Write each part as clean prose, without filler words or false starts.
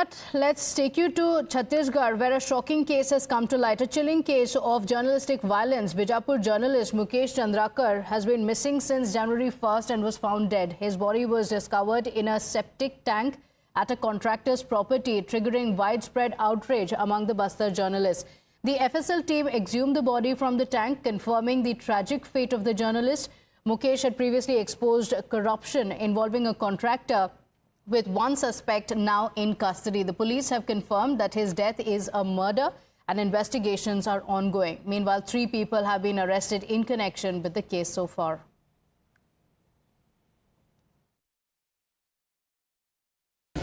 that, let's take you to Chhattisgarh, where a shocking case has come to light. A chilling case of journalistic violence. Bijapur journalist Mukesh Chandrakar has been missing since January 1st and was found dead. His body was discovered in a septic tank at a contractor's property, triggering widespread outrage among the Bastar journalists. The FSL team exhumed the body from the tank, confirming the tragic fate of the journalist. Mukesh had previously exposed corruption involving a contractor, with one suspect now in custody. The police have confirmed that his death is a murder and investigations are ongoing. Meanwhile, 3 people have been arrested in connection with the case so far.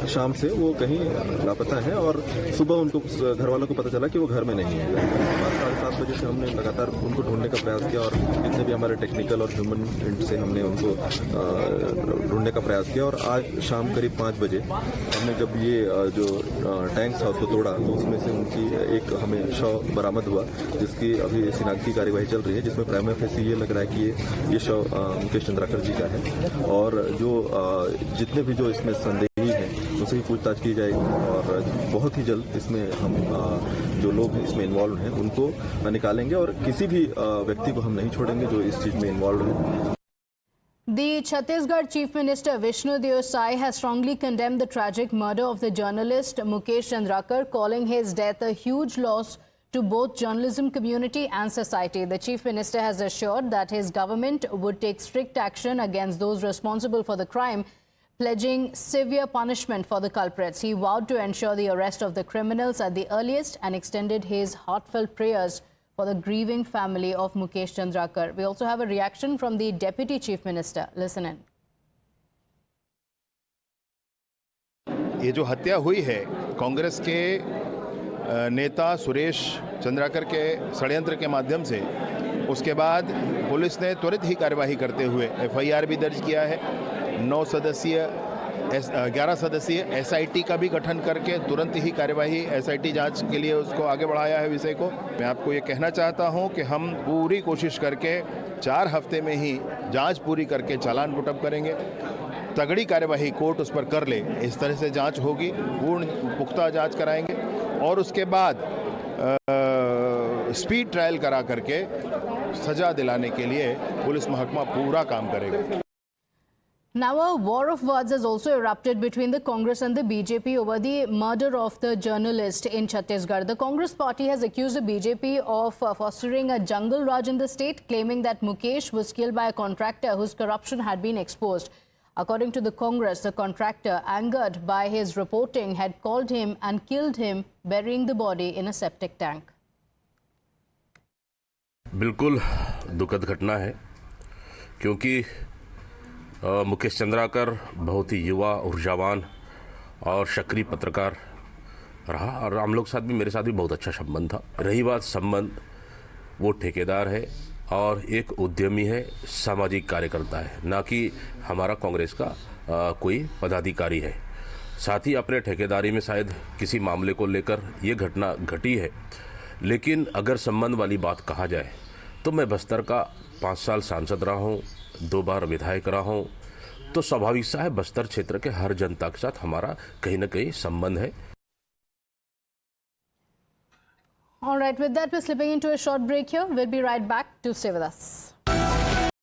शाम से वो कहीं लापता है और सुबह उनको घर वालों को पता चला कि वो घर में नहीं है। 7:30 बजे से हमने लगातार उनको ढूंढने का प्रयास किया और जितने भी हमारे टेक्निकल और ह्यूमन एंड से हमने उनको ढूंढने का प्रयास किया। और आज शाम करीब 5 बजे हमने जब ये जो टैंक था उसको तोड़ा तो उसमें से उनकी एक हमें शव बरामद हुआ, जिसकी अभी शिनाख्ती कार्यवाही चल रही है, जिसमें प्राइमरी फेस ये लग रहा है कि ये शव मुकेश चंद्राकर जी का है। और जो जितने भी जो इसमें संदेही हैं उनसे पूछताछ की जाएगी और बहुत ही जल्द इसमें हम जो लोग इसमें इन्वॉल्व हैं उनको निकालेंगे और किसी भी व्यक्ति को हम नहीं छोड़ेंगे जो इस चीज में इन्वॉल्व है। The Chhattisgarh Chief Minister Vishnu Deo Sai has strongly condemned the tragic murder of the journalist Mukesh Chandrakar, calling his death a huge loss to both journalism community and society. The Chief Minister has assured that his government would take strict action against those responsible for the crime, pledging severe punishment for the culprits. He vowed to ensure the arrest of the criminals at the earliest and extended his heartfelt prayers for the grieving family of Mukesh Chandrakar. We also have a reaction from the Deputy Chief Minister. Listen in. ये जो हत्या हुई है कांग्रेस के नेता सुरेश चंद्राकर के षड्यंत्र के माध्यम से, उसके बाद पुलिस ने त्वरित ही कार्यवाही करते हुए FIR भी दर्ज किया है। 11 सदस्यीय SIT का भी गठन करके तुरंत ही कार्यवाही SIT जांच के लिए उसको आगे बढ़ाया है विषय को। मैं आपको ये कहना चाहता हूं कि हम पूरी कोशिश करके 4 हफ्ते में ही जांच पूरी करके चालान पुटअप करेंगे। तगड़ी कार्यवाही कोर्ट उस पर कर ले, इस तरह से जांच होगी, पूर्ण पुख्ता जांच कराएंगे और उसके बाद स्पीड ट्रायल करा करके सजा दिलाने के लिए पुलिस महकमा पूरा काम करेगा। Now a war of words has also erupted between the Congress and the BJP over the murder of the journalist in Chhattisgarh. The Congress party has accused the BJP of fostering a jungle raj in the state, claiming that Mukesh was killed by a contractor whose corruption had been exposed. According to the Congress, the contractor, angered by his reporting, had called him and killed him, burying the body in a septic tank. बिल्कुल दुखद घटना है, क्योंकि मुकेश चंद्राकर बहुत ही युवा, ऊर्जावान और सक्रिय पत्रकार रहा और हम लोग साथ भी, मेरे साथ भी बहुत अच्छा संबंध था। रही बात संबंध, वो ठेकेदार है और एक उद्यमी है, सामाजिक कार्यकर्ता है, ना कि हमारा कांग्रेस का कोई पदाधिकारी है। साथ ही अपने ठेकेदारी में शायद किसी मामले को लेकर ये घटना घटी है, लेकिन अगर संबंध वाली बात कहा जाए तो मैं बस्तर का 5 साल सांसद रहा हूँ, 2 बार विधायक रहा हूँ, तो स्वाभाविक सा है बस्तर क्षेत्र के हर जनता के साथ हमारा कहीं न कहीं संबंध है। All right, with that we're slipping into a short break here. We'll be right back. Do stay with us.